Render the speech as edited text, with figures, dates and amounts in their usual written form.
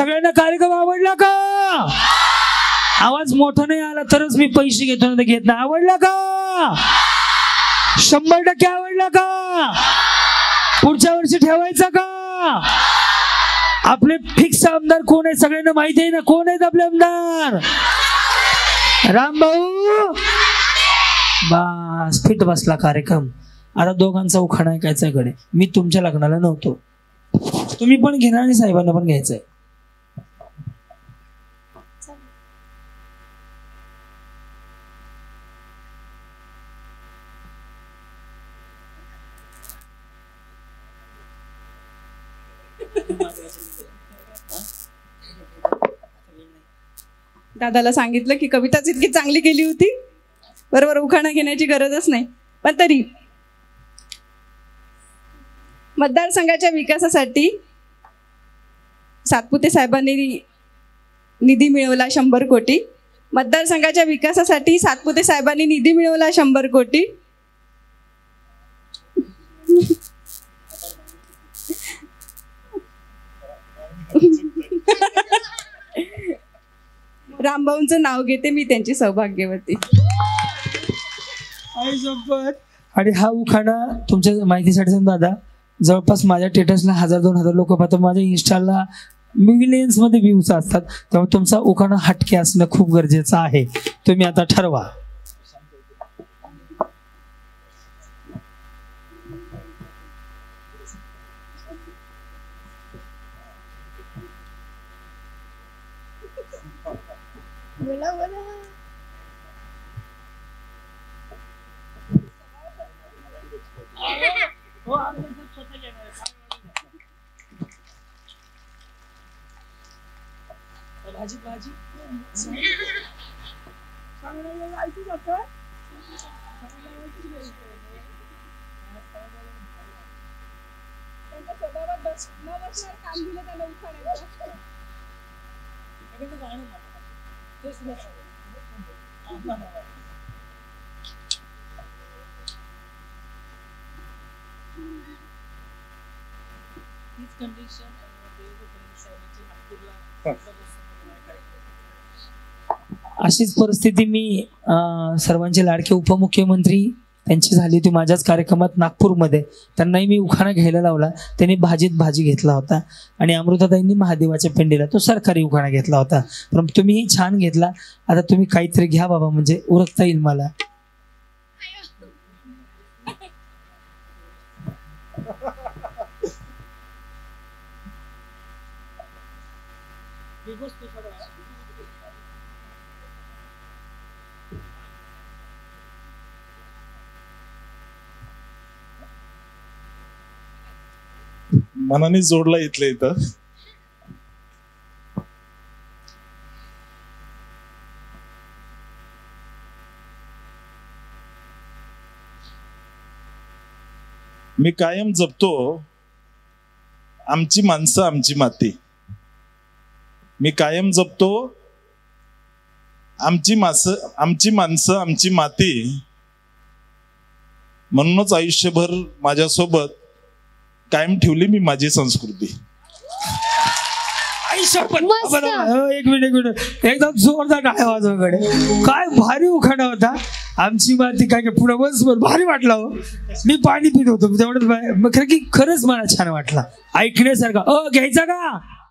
सगळ्यांना कार्यक्रम आवडला का? आवाज मोठा नाही आला तरच मी पैसे घेतो ना, घेत नाही. आवडला का? 100% आवडला का? पुढच्या वर्षी ठेवायचा का? आपले फिक्स आमदार कोण आहे सगळ्यांना माहिती आहे ना? कोण आहेत आपले आमदार? रामभाऊ. बस फिट बसला कार्यक्रम. आता दोघांचा उखाणा ऐकायचा कडे. मी तुमच्या लग्नाला नव्हतो, तुम्ही पण घेणार आणि साहेबांना पण घ्यायचंय. दादाला सांगितलं की कविताच इतकी चांगली केली होती, बरोबर उखाणा घेण्याची गरजच नाही. पण तरी मतदारसंघाच्या विकासासाठी सातपुते साहेबांनी निधी मिळवला 100 कोटी. मतदारसंघाच्या विकासासाठी सातपुते साहेबांनी निधी मिळवला 100 कोटी. रामभाऊंचं नाव घेते मी त्यांची सौभाग्यवती. आणि हा उखाणा तुमच्या माहितीसाठी सांगतो दादा, जवळपास माझ्या स्टेटसला 1000-2000 लोक पाहतात, माझ्या इन्स्टाला मिलियन्स मध्ये व्ह्यूज असतात. त्यामुळे तुमचा उखाणा हटके असणं खूप गरजेचं आहे. तुम्ही आता ठरवा. भाजी भाजी अशीच परिस्थिती मी सर्वांचे लाडके उपमुख्यमंत्री त्यांची झाली होती माझ्याच कार्यक्रमात नागपूरमध्ये. त्यांनाही मी उखाणा घ्यायला लावला, त्यांनी भाजीत भाजी घेतला होता. आणि अमृताताईंनी महादेवाच्या पिंडीला तो सरकारी उखाणा घेतला होता. पण तुम्हीही छान घेतला. आता तुम्ही काहीतरी घ्या बाबा, म्हणजे उरकता येईल मला. मनाने जोडला इथल्या इथं. मी कायम जपतो आमची माणसं आमची माती. मी कायम जपतो आमची माणसं आमची माती. म्हणूनच आयुष्यभर माझ्यासोबत कायम ठेवली मी माझी संस्कृती. एक मिनिट एकदम जोरदार टाळ्या वाजवाकडे. काय भारी उखाणा होता. आमची माती काय काय पुढे बस भारी वाटला हो. मी पाणी पित होतो तेवढंच. खरंच मला छान वाटला ऐकण्यासारखा. घ्यायचा का?